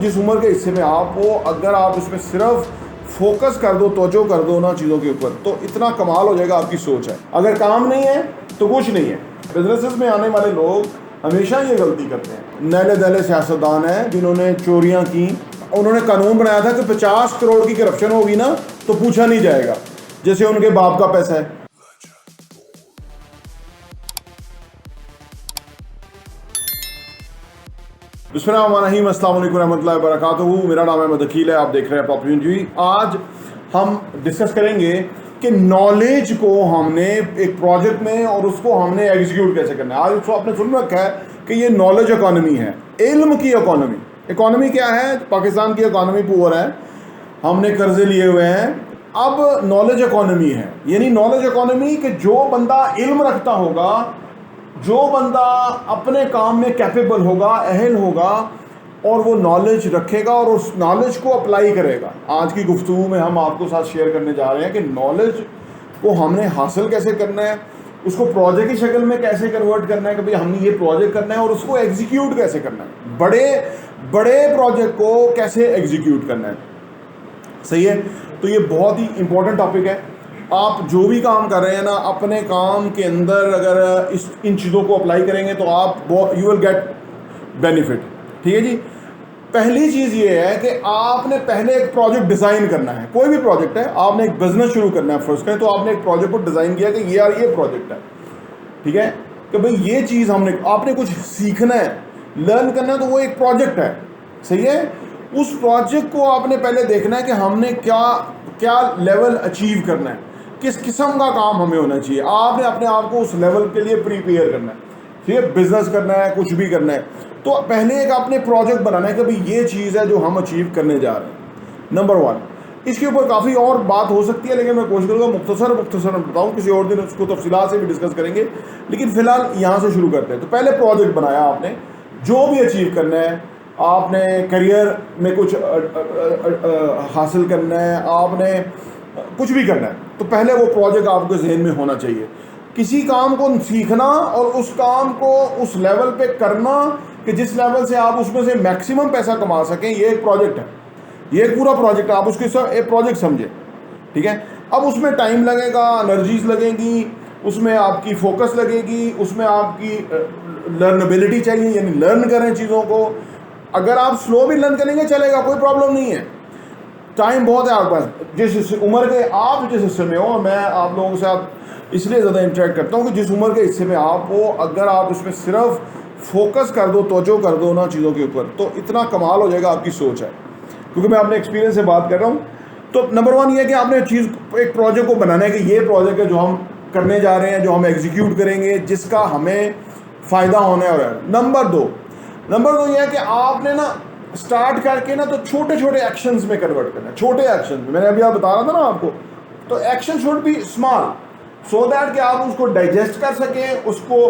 जिस उम्र के हिस्से में आप हो, अगर आप उसमें सिर्फ फोकस कर दो, तवज्जो कर दो ना चीज़ों के ऊपर, तो इतना कमाल हो जाएगा। आपकी सोच है, अगर काम नहीं है तो कुछ नहीं है। बिजनेसेस में आने वाले लोग हमेशा ये गलती करते हैं। नैले दहले सियासतदान हैं जिन्होंने चोरियां की, उन्होंने कानून बनाया था कि 50 करोड़ की करप्शन होगी ना तो पूछा नहीं जाएगा, जैसे उनके बाप का पैसा है। बिस्मिल्लाहिर्रहमानिर्रहीम, अस्सलाम वालेकुम रहमतुल्लाहि व बरकातुहू। मेरा नाम है अकील है, आप देख रहे हैं पॉपुलर जी। आज हम डिस्कस करेंगे कि नॉलेज को हमने एक प्रोजेक्ट में और उसको हमने एग्जीक्यूट कैसे करना है। आज उसको आपने सुन रखा है कि ये नॉलेज इकॉनमी है, इल्म की इकॉनमी। इकॉनमी क्या है? पाकिस्तान की इकॉनमी पुअर है, हमने कर्जे लिए हुए हैं। अब नॉलेज इकॉनमी है, यानी नॉलेज इकॉनमी कि जो बंदा इल्म रखता होगा, जो बंदा अपने काम में कैपेबल होगा, अहल होगा, और वो नॉलेज रखेगा और उस नॉलेज को अप्लाई करेगा। आज की गुफ्तगू में हम आपको साथ शेयर करने जा रहे हैं कि नॉलेज को हमने हासिल कैसे करना है, उसको प्रोजेक्ट की शक्ल में कैसे कन्वर्ट करना है कि भाई हमने ये प्रोजेक्ट करना है, और उसको एग्जीक्यूट कैसे करना है, बड़े प्रोजेक्ट को कैसे एग्जीक्यूट करना है। सही है, तो ये बहुत ही इंपॉर्टेंट टॉपिक है। आप जो भी काम कर रहे हैं ना, अपने काम के अंदर अगर इन चीज़ों को अप्लाई करेंगे तो आप यू विल गेट बेनिफिट। ठीक है जी। पहली चीज़ ये है कि आपने पहले एक प्रोजेक्ट डिज़ाइन करना है। कोई भी प्रोजेक्ट है, आपने एक बिजनेस शुरू करना है फर्स्ट करें, तो आपने एक प्रोजेक्ट को डिज़ाइन किया कि यार ये प्रोजेक्ट है, ठीक है, कि भाई ये चीज़ आपने कुछ सीखना है, लर्न करना है, तो वो एक प्रोजेक्ट है। सही है। उस प्रोजेक्ट को आपने पहले देखना है कि हमने क्या लेवल अचीव करना है, किस किस्म का काम हमें होना चाहिए। आपने अपने आप को उस लेवल के लिए प्रिपेयर करना है। ठीक है, बिजनेस करना है, कुछ भी करना है, तो पहले एक आपने प्रोजेक्ट बनाना है कि भाई ये चीज़ है जो हम अचीव करने जा रहे हैं। नंबर 1। इसके ऊपर काफ़ी और बात हो सकती है, लेकिन मैं कोशिश करूँगा मुख्तसर बताऊँ, किसी और दिन उसको तफसीलात से भी डिस्कस करेंगे, लेकिन फ़िलहाल यहाँ से शुरू करते हैं। तो पहले प्रोजेक्ट बनाया आपने, जो भी अचीव करना है, आपने करियर में कुछ हासिल करना है, आपने कुछ भी करना है, तो पहले वो प्रोजेक्ट आपके जहन में होना चाहिए। किसी काम को सीखना और उस काम को उस लेवल पे करना कि जिस लेवल से आप उसमें से मैक्सिमम पैसा कमा सकें, ये एक प्रोजेक्ट है, ये एक पूरा प्रोजेक्ट है। आप उसके एक प्रोजेक्ट समझे, ठीक है। अब उसमें टाइम लगेगा, एनर्जीज लगेगी, उसमें आपकी फोकस लगेगी, उसमें आपकी लर्नबिलिटी चाहिए, यानी लर्न करें चीज़ों को। अगर आप स्लो भी लर्न करेंगे चलेगा, कोई प्रॉब्लम नहीं है। टाइम बहुत है आपके पास। जिस उम्र के आप जिस हिस्से में हो, मैं आप लोगों के साथ इसलिए ज़्यादा इंटरेक्ट करता हूँ कि जिस उम्र के हिस्से में आप हो, अगर आप उसमें सिर्फ फोकस कर दो, तवज्जो कर दो ना चीज़ों के ऊपर, तो इतना कमाल हो जाएगा। आपकी सोच है, क्योंकि मैं अपने एक्सपीरियंस से बात कर रहा हूँ। तो नंबर 1 ये है कि आपने एक प्रोजेक्ट को बनाना है कि ये प्रोजेक्ट है जो हम करने जा रहे हैं, जो हम एग्जीक्यूट करेंगे, जिसका हमें फ़ायदा होने वाला है। नंबर 2 ये है कि आपने ना स्टार्ट करके ना तो छोटे छोटे एक्शंस में कन्वर्ट करना है। छोटे एक्शन में, मैंने अभी आप बता रहा था ना आपको, तो action should be small, so that कि आप उसको डाइजेस्ट कर सकें, उसको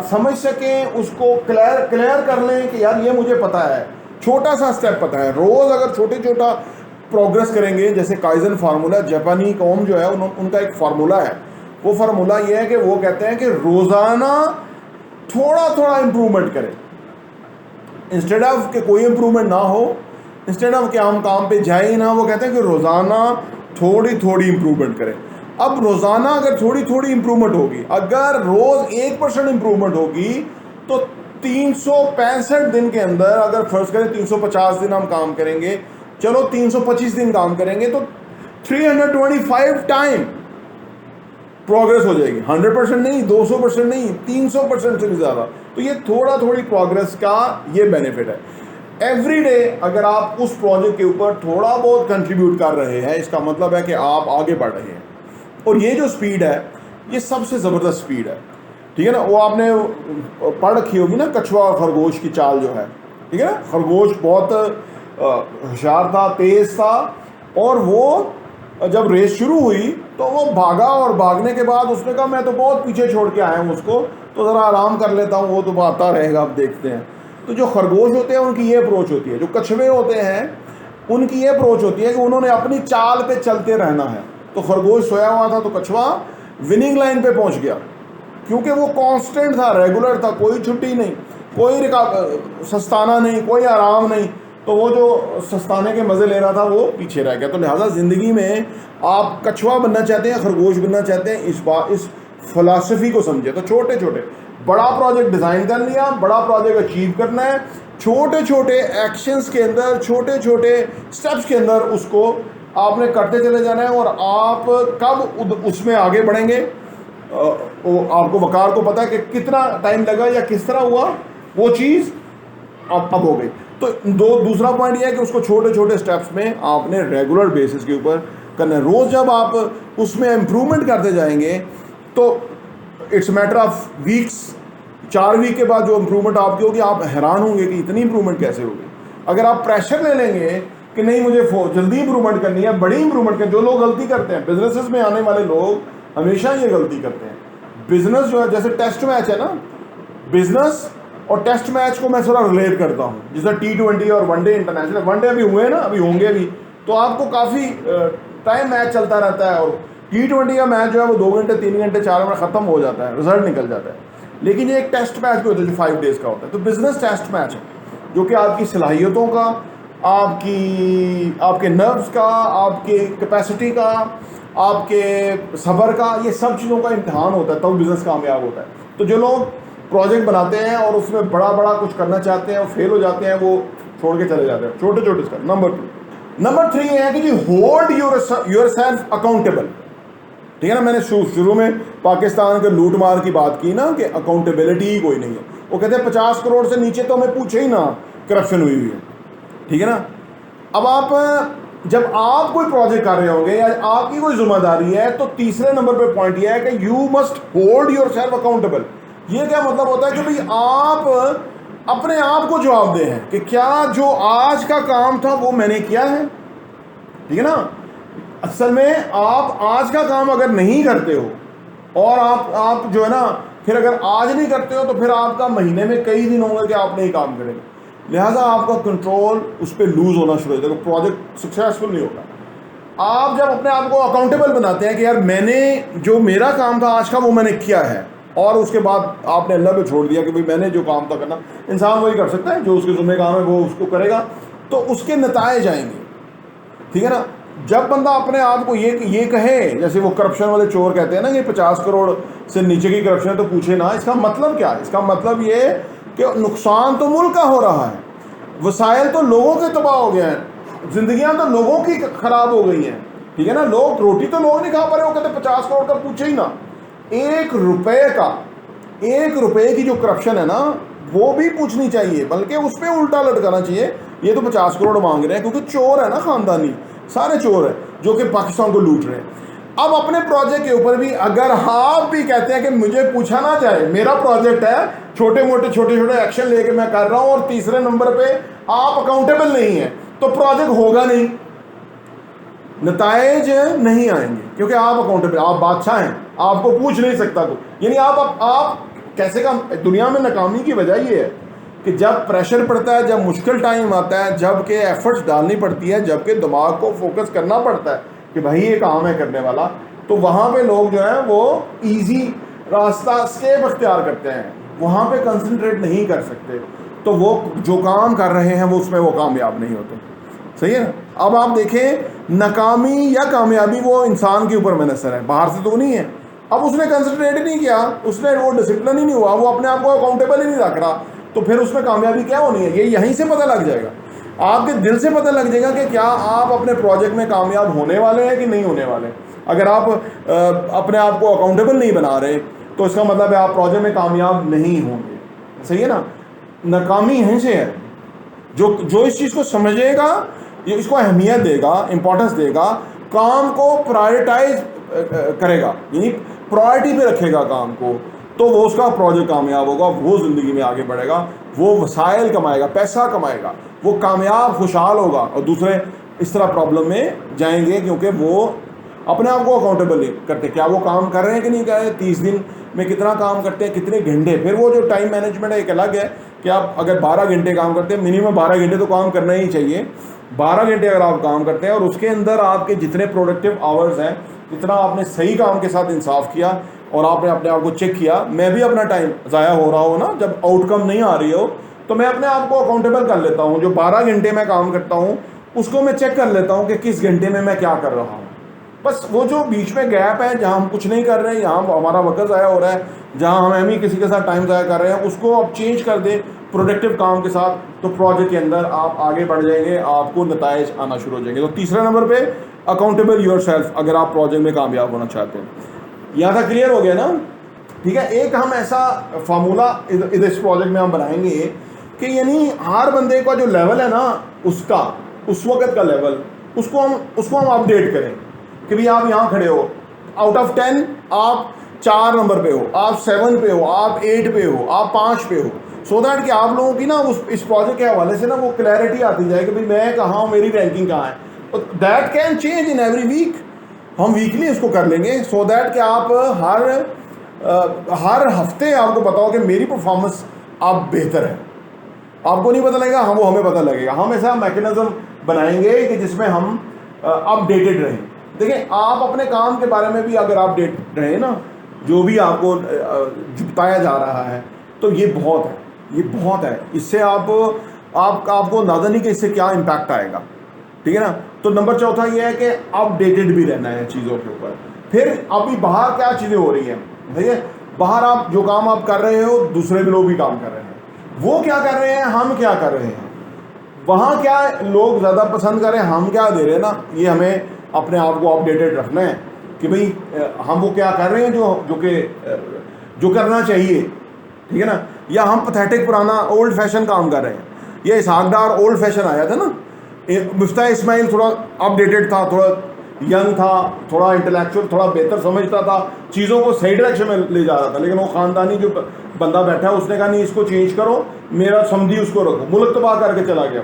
समझ सकें, उसको क्लियर कर लें कि यार ये मुझे पता है, छोटा सा स्टेप पता है। रोज़ अगर छोटा प्रोग्रेस करेंगे, जैसे काइजन फार्मूला, जापानी कौम जो है उनका एक फार्मूला है। वो फार्मूला ये है कि वो कहते हैं कि रोज़ाना थोड़ा इम्प्रूवमेंट करें, इंस्टेड ऑफ कि कोई इम्प्रूवमेंट ना हो, इंस्टेड ऑफ कि हम काम पे जाए ना, वो कहते हैं कि रोज़ाना थोड़ी इम्प्रूवमेंट करें। अब रोज़ाना अगर थोड़ी इम्प्रूवमेंट होगी, अगर रोज़ 1% इम्प्रूवमेंट होगी, तो 365 दिन के अंदर, अगर फर्ज करें 350 दिन हम काम करेंगे, चलो 325 दिन काम करेंगे, तो 325 टाइम प्रोग्रेस हो जाएगी। 100% नहीं, 200% नहीं, 300% से भी ज़्यादा। तो ये थोड़ी प्रोग्रेस का ये बेनिफिट है। एवरी डे अगर आप उस प्रोजेक्ट के ऊपर थोड़ा बहुत कंट्रीब्यूट कर रहे हैं, इसका मतलब है कि आप आगे बढ़ रहे हैं। और ये जो स्पीड है, ये सबसे ज़बरदस्त स्पीड है। ठीक है ना। वो आपने पढ़ रखी होगी ना, कछुआ और खरगोश की चाल जो है, ठीक है ना। खरगोश बहुत होशियार था, तेज़ था, और वो जब रेस शुरू हुई तो वो भागा, और भागने के बाद उसने कहा मैं तो बहुत पीछे छोड़ के आया हूँ उसको, तो ज़रा आराम कर लेता हूँ, वो तो आता रहेगा, अब देखते हैं। तो जो खरगोश होते हैं उनकी ये अप्रोच होती है, जो कछुए होते हैं उनकी ये अप्रोच होती है कि उन्होंने अपनी चाल पे चलते रहना है। तो खरगोश सोया हुआ था, तो कछुआ विनिंग लाइन पे पहुँच गया, क्योंकि वो कांस्टेंट था, रेगुलर था, कोई छुट्टी नहीं, कोई सस्ताना नहीं, कोई आराम नहीं, तो वो जो सस्ताने के मज़े ले रहा था वो पीछे रह गया। तो लिहाजा ज़िंदगी में आप कछुआ बनना चाहते हैं, खरगोश बनना चाहते हैं, इस फ़िलासफ़ी को समझे। तो छोटे छोटे, बड़ा प्रोजेक्ट डिज़ाइन कर लिया, बड़ा प्रोजेक्ट अचीव करना है, छोटे छोटे एक्शंस के अंदर, छोटे छोटे स्टेप्स के अंदर उसको आपने करते चले जाना है। और आप कब उसमें आगे बढ़ेंगे, आपको वकार को पता है कि कितना टाइम लगा या किस तरह हुआ वो चीज़ अब हो गई। तो दूसरा पॉइंट ये है कि उसको छोटे छोटे स्टेप्स में आपने रेगुलर बेसिस के ऊपर करना है। रोज़ जब आप उसमें इम्प्रूवमेंट करते जाएंगे तो it's matter of weeks, 4 week के बाद जो इम्प्रूवमेंट आपकी होगी आप हैरान होंगे कि इतनी इम्प्रूवमेंट कैसे होगी। अगर आप प्रेशर ले लेंगे कि नहीं मुझे जल्दी इम्प्रूवमेंट करनी है, बड़ी इम्प्रूवमेंट करनी, जो लोग गलती करते हैं बिजनेसेस में आने वाले लोग हमेशा ये गलती करते हैं। बिजनेस जो है जैसे टेस्ट मैच है ना, बिजनेस और टेस्ट मैच को मैं थोड़ा रिलेट करता हूँ, जैसे T20 और वनडे इंटरनेशनल। वनडे अभी हुए ना, अभी होंगे भी, तो आपको काफ़ी टाइम मैच चलता रहता है। और T20 का मैच जो है वो 2 घंटे 3 घंटे 4 में ख़त्म हो जाता है, रिजल्ट निकल जाता है। लेकिन ये एक टेस्ट मैच भी होता है जो 5 डेज़ का होता है। तो बिजनेस टेस्ट मैच है जो कि आपकी सलाहियतों का, आपके नर्व्स का, आपके कैपेसिटी का, आपके सब्र का, ये सब चीज़ों का इम्तिहान होता है, तब बिज़नेस कामयाब होता है। तो जो लोग प्रोजेक्ट बनाते हैं और उसमें बड़ा बड़ा कुछ करना चाहते हैं और फेल हो जाते हैं, वो छोड़ के चले जाते हैं छोटे छोटे स्टेप। नंबर 3 ये है कि जी होल्ड योर सेल्फ अकाउंटेबल। ठीक है ना, मैंने शुरू में पाकिस्तान के लूट मार की बात की ना कि अकाउंटेबिलिटी ही कोई नहीं है। वो कहते हैं 50 करोड़ से नीचे तो हमें पूछे ही ना करप्शन हुई है। ठीक है ना, अब आप जब आप कोई प्रोजेक्ट कर रहे होंगे या आपकी कोई जिम्मेदारी है, तो तीसरे नंबर पे पॉइंट ये है कि you must hold your self accountable. ये क्या मतलब होता है कि भाई आप अपने आप को जवाब दे हैं कि क्या जो आज का काम था वो मैंने किया है। ठीक है ना, असल में आप आज का काम अगर नहीं करते हो और आप जो है ना फिर अगर आज नहीं करते हो तो फिर आपका महीने में कई दिन होंगे कि आप नहीं काम करेंगे। लिहाजा आपका कंट्रोल उस पर लूज होना शुरू हो जाएगा, प्रोजेक्ट सक्सेसफुल नहीं होगा। आप जब अपने आप को अकाउंटेबल बनाते हैं कि यार मैंने जो मेरा काम था आज का वो मैंने किया है, और उसके बाद आपने अल्लाह पे छोड़ दिया कि भाई मैंने जो काम था करना, इंसान वही कर सकता है जो उसके ज़िम्मे काम है वो उसको करेगा, तो उसके नताए जाएंगे। ठीक है ना, जब बंदा अपने आप को ये कहे, जैसे वो करप्शन वाले चोर कहते हैं ना कि 50 करोड़ से नीचे की करप्शन है तो पूछे ना, इसका मतलब क्या है? इसका मतलब ये कि नुकसान तो मुल्क का हो रहा है, वसाइल तो लोगों के तबाह हो गए हैं, जिंदगियां तो लोगों की खराब हो गई हैं। ठीक है ना, लोग रोटी तो लोग नहीं खा पा रहे, वो कहते 50 करोड़ का पूछे ही ना। 1 रुपए की जो करप्शन है ना वो भी पूछनी चाहिए, बल्कि उस पर उल्टा लटकाना चाहिए। ये तो 50 करोड़ मांग रहे हैं क्योंकि चोर है ना, खानदानी सारे चोर हैं जो कि पाकिस्तान को लूट रहे हैं। अब अपने प्रोजेक्ट के ऊपर भी अगर आप भी कहते हैं कि मुझे पूछा ना जाए, मेरा प्रोजेक्ट है, छोटे छोटे एक्शन लेके मैं कर रहा हूं, और तीसरे नंबर पे आप अकाउंटेबल नहीं है, तो प्रोजेक्ट होगा नहीं, नताइज नहीं आएंगे, क्योंकि आप अकाउंटेबल, आप बादशाह हैं, आपको पूछ नहीं सकता कोई। यानी आप कैसे काम, दुनिया में नाकामी की वजह ये है कि जब प्रेशर पड़ता है, जब मुश्किल टाइम आता है, जब के एफर्ट्स डालनी पड़ती है, जब के दिमाग को फोकस करना पड़ता है कि भाई ये काम है करने वाला, तो वहाँ पे लोग जो है वो इजी रास्ता स्केप अख्तियार करते हैं, वहाँ पे कंसंट्रेट नहीं कर सकते, तो वो जो काम कर रहे हैं वो उसमें वो कामयाब नहीं होते। सही है ना। अब आप देखें, नाकामी या कामयाबी वो इंसान के ऊपर मुनहसर है, बाहर से तो नहीं है। अब उसने कंसंट्रेट ही नहीं किया, उसने वो डिसिप्लिन ही नहीं हुआ, वो अपने आप को अकाउंटेबल ही नहीं रख रहा, तो फिर उसमें कामयाबी क्या होनी है? ये यहीं से पता लग जाएगा, आपके दिल से पता लग जाएगा कि क्या आप अपने प्रोजेक्ट में कामयाब होने वाले हैं कि नहीं होने वाले। अगर आप अपने आप को अकाउंटेबल नहीं बना रहे तो इसका मतलब है आप प्रोजेक्ट में कामयाब नहीं होंगे। सही है ना, नाकामी यहीं से है। जो इस चीज़ को समझेगा, इसको अहमियत देगा, इंपॉर्टेंस देगा, काम को प्रायोरिटाइज करेगा, यानी प्रायोरिटी पे रखेगा काम को, तो वो उसका प्रोजेक्ट कामयाब होगा, वो ज़िंदगी में आगे बढ़ेगा, वो वसाइल कमाएगा, पैसा कमाएगा, वो कामयाब खुशहाल होगा। और दूसरे इस तरह प्रॉब्लम में जाएंगे क्योंकि वो अपने आप को अकाउंटेबल नहीं करते, क्या वो काम कर रहे हैं कि नहीं कर रहे हैं, 30 दिन में कितना काम करते हैं, कितने घंटे। फिर वो जो टाइम मैनेजमेंट है एक अलग है कि आप अगर 12 घंटे काम करते हैं, मिनिमम 12 घंटे तो काम करना ही चाहिए। 12 घंटे अगर आप काम करते हैं और उसके अंदर आपके जितने प्रोडक्टिव आवर्स हैं, जितना आपने सही काम के साथ इंसाफ किया और आपने अपने आप को चेक किया, मैं भी अपना टाइम ज़ाया हो रहा हो ना, जब आउटकम नहीं आ रही हो तो मैं अपने आप को अकाउंटेबल कर लेता हूँ। जो 12 घंटे मैं काम करता हूँ उसको मैं चेक कर लेता हूँ कि किस घंटे में मैं क्या कर रहा हूँ। बस वो जो बीच में गैप है जहाँ हम कुछ नहीं कर रहे हैं, यहाँ हमारा वक्त ज़ाया हो रहा है, जहाँ हम ही किसी के साथ टाइम ज़ाया कर रहे हैं, उसको आप चेंज कर दें प्रोडक्टिव काम के साथ, तो प्रोजेक्ट के अंदर आप आगे बढ़ जाएंगे, आपको नताइज आना शुरू हो जाएंगे। तो तीसरे नंबर पे अकाउंटेबल योरसेल्फ, अगर आप प्रोजेक्ट में कामयाब होना चाहते हैं। यहाँ तक क्लियर हो गया ना? ठीक है। एक हम ऐसा फार्मूला इस प्रोजेक्ट में हम बनाएंगे कि यानी हर बंदे का जो लेवल है ना, उसका उस वक्त का लेवल, उसको हम अपडेट करें कि भाई आप यहाँ खड़े हो, आउट ऑफ 10 आप 4 नंबर पे हो, आप 7 पे हो, आप 8 पे हो, आप 5 पे हो, सो दैट कि आप लोगों की ना इस प्रोजेक्ट के हवाले से ना वो क्लैरिटी आती जाए कि भाई मैं कहाँ हूँ, मेरी रैंकिंग कहाँ है। तो that can change in every week. हम वीकली इसको कर लेंगे सो दैट कि आप हर हफ्ते आपको पता हो कि मेरी परफॉर्मेंस अब बेहतर है। आपको नहीं पता लगेगा, हाँ वो हमें पता लगेगा। हम ऐसा मैकेनिज्म बनाएंगे कि जिसमें हम अपडेटेड रहें। देखिए, आप अपने काम के बारे में भी अगर अपडेट रहें ना, जो भी आपको बताया जा रहा है, तो ये बहुत है, ये बहुत है। इससे आपको अंदाजा नहीं कि इससे क्या इम्पैक्ट आएगा। ठीक है ना? तो नंबर चौथा ये है कि अपडेटेड भी रहना है चीज़ों के ऊपर। फिर अभी बाहर क्या चीज़ें हो रही हैं, ठीक है, बाहर आप जो काम आप कर रहे हो दूसरे भी लोग भी काम कर रहे हैं, वो क्या कर रहे हैं, हम क्या कर रहे हैं, वहाँ क्या लोग ज़्यादा पसंद कर रहे हैं, हम क्या दे रहे हैं ना, ये हमें अपने आप को अपडेटेड रखना है कि भाई हम वो क्या कर रहे हैं जो करना चाहिए। ठीक है ना? या हम पैथेटिक पुराना ओल्ड फैशन काम कर रहे हैं। ये इसहाक डार ओल्ड फैशन आया था ना, मिफ्ता इस्माइल थोड़ा अपडेटेड था, थोड़ा यंग था, थोड़ा इंटेलेक्चुअल, थोड़ा बेहतर समझता था, चीज़ों को सही डायरेक्शन में ले जा रहा था। लेकिन वो ख़ानदानी जो बंदा बैठा है उसने कहा नहीं, इसको चेंज करो, मेरा समझी उसको रखो, मुल्क तबाह करके चला गया।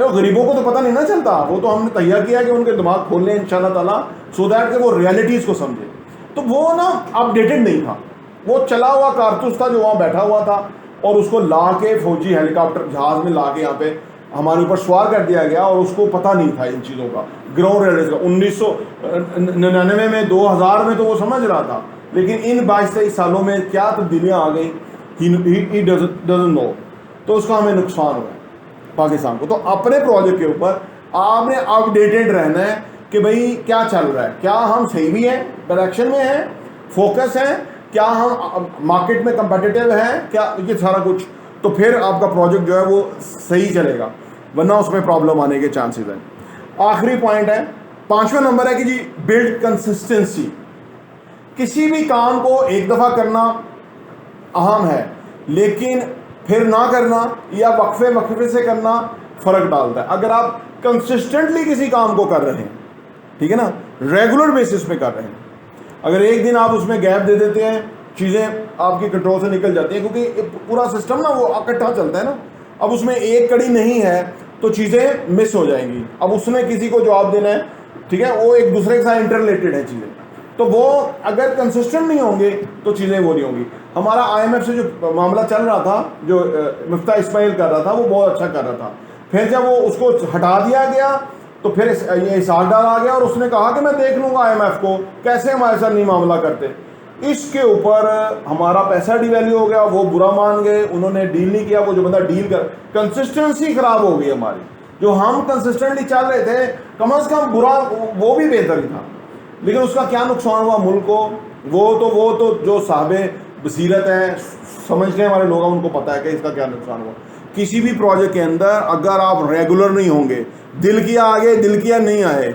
गरीबों को तो पता नहीं ना चलता, वो तो हमने तैयार किया कि उनके दिमाग खोल लें इंशाल्लाह ताला, सो दैट कि वो रियलिटीज़ को समझे। तो वो ना अपडेटेड नहीं था, वो चला हुआ कारतूस था जो वहाँ बैठा हुआ था, और उसको ला के फौजी हेलीकॉप्टर जहाज़ में ला के यहाँ पे हमारे ऊपर सवार कर दिया गया, और उसको पता नहीं था इन चीज़ों का, ग्राउंड रियलिटी का। 1999 में 2000 में तो वो समझ रहा था, लेकिन इन 22-23 सालों में क्या तब्दीलियाँ आ गई, ही डजंट नो। तो उसका हमें नुकसान हुआ पाकिस्तान को। तो अपने प्रोजेक्ट के ऊपर आपने अपडेटेड रहना है कि भाई क्या चल रहा है, क्या हम सही भी हैं, डायरेक्शन में हैं, फोकस हैं, क्या हम मार्केट में कंपेटिटिव हैं, क्या ये सारा कुछ। तो फिर आपका प्रोजेक्ट जो है वो सही चलेगा, वरना उसमें प्रॉब्लम आने के चांसेस हैं। आखिरी पॉइंट है, 5वां नंबर है कि जी बिल्ड कंसिस्टेंसी। किसी भी काम को एक दफ़ा करना अहम है, लेकिन फिर ना करना या वक्फे से करना फ़र्क डालता है। अगर आप कंसिस्टेंटली किसी काम को कर रहे हैं, ठीक है ना, रेगुलर बेसिस पे कर रहे हैं, अगर एक दिन आप उसमें गैप दे देते हैं, चीज़ें आपकी कंट्रोल से निकल जाती हैं, क्योंकि पूरा सिस्टम ना वो इकट्ठा चलता है ना। अब उसमें एक कड़ी नहीं है तो चीज़ें मिस हो जाएंगी। अब उसमें किसी को जवाब देना है, ठीक है, वो एक दूसरे के साथ इंटर रिलेटेड है चीज़ें, तो वो अगर कंसिस्टेंट नहीं होंगे तो चीज़ें वो नहीं होंगी। हमारा IMF से जो मामला चल रहा था, जो मिफ्ता इस्माइल कर रहा था, वो बहुत अच्छा कर रहा था। फिर जब वो उसको हटा दिया गया तो फिर ये इसहाक डार आ गया और उसने कहा कि मैं देख लूँगा IMF को कैसे हमारे साथ नहीं मामला करते। इसके ऊपर हमारा पैसा डिवैल्यू हो गया, वो बुरा मान गए, उन्होंने डील नहीं किया। वो जो बंदा डील कर, कंसिस्टेंसी खराब हो गई हमारी। जो हम कंसिस्टेंटली चल रहे थे, कम अज़ कम बुरा वो भी बेहतर ही था, लेकिन उसका क्या नुकसान हुआ मुल्क को, वो तो जो साहबे बसीरत हैं, समझने वाले लोग हैं, उनको पता है कि इसका क्या नुकसान हुआ। किसी भी प्रोजेक्ट के अंदर अगर आप रेगुलर नहीं होंगे, दिल किया आगे दिल किया नहीं आए,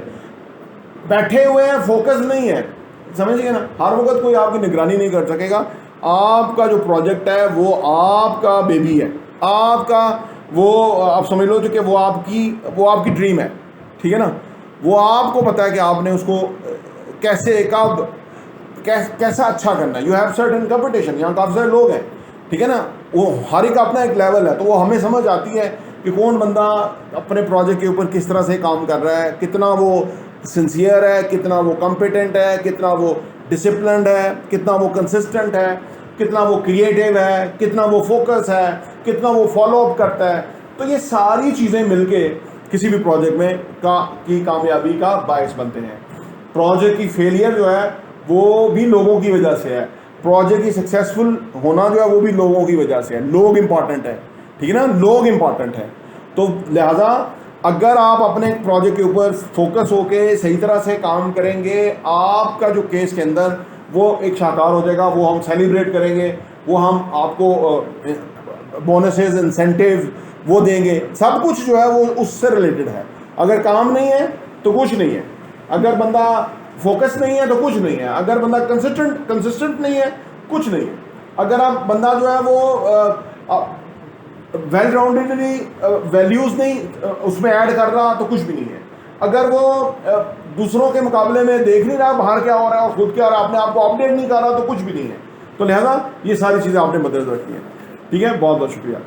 बैठे हुए हैं, फोकस नहीं है, समझिए ना, हर वक्त कोई आपकी निगरानी नहीं कर सकेगा। आपका जो प्रोजेक्ट है वो आपका बेबी है, आपका वो आप समझ लो कि वो आपकी ड्रीम है, ठीक है ना। वो आपको पता है कि आपने उसको कैसे कब कैसा अच्छा करना है। यू हैव सर्टेन कंपटीशन, यहाँ काफ़ी सारे लोग हैं, ठीक है ना, वो हर एक अपना एक लेवल है, तो वो हमें समझ आती है कि कौन बंदा अपने प्रोजेक्ट के ऊपर किस तरह से काम कर रहा है, कितना वो सिंसियर है, कितना वो कॉम्पिटेंट है, कितना वो डिसिप्लिन्ड है, कितना वो कंसिस्टेंट है, कितना वो क्रिएटिव है, कितना वो फोकस है, कितना वो फॉलो अप करता है। तो ये सारी चीज़ें मिलके किसी भी प्रोजेक्ट में की कामयाबी का बायस बनते हैं। प्रोजेक्ट की फेलियर जो है वो भी लोगों की वजह से है, प्रोजेक्ट की सक्सेसफुल होना जो है वो भी लोगों की वजह से है। लोग इंपॉर्टेंट है, ठीक है ना, लोग इंपॉर्टेंट हैं। तो लिहाजा अगर आप अपने प्रोजेक्ट के ऊपर फोकस होके सही तरह से काम करेंगे, आपका जो केस के अंदर वो एक शाकार हो जाएगा, वो हम सेलिब्रेट करेंगे, वो हम आपको बोनसेस इंसेंटिव वो देंगे, सब कुछ जो है वो उससे रिलेटेड है। अगर काम नहीं है तो कुछ नहीं है, अगर बंदा फोकस नहीं है तो कुछ नहीं है, अगर बंदा कंसिस्टेंट नहीं है कुछ नहीं है, अगर आप बंदा जो है वो वेल राउंडेडली वैल्यूज़ नहीं उसमें ऐड कर रहा तो कुछ भी नहीं है, अगर वो दूसरों के मुकाबले में देख नहीं रहा बाहर क्या हो रहा है और खुद क्या हो रहा है, अपने आप को अपडेट नहीं कर रहा तो कुछ भी नहीं है। तो लिहाजा ये सारी चीज़ें आपने मद्देनजर रखनी है। ठीक है, बहुत बहुत शुक्रिया।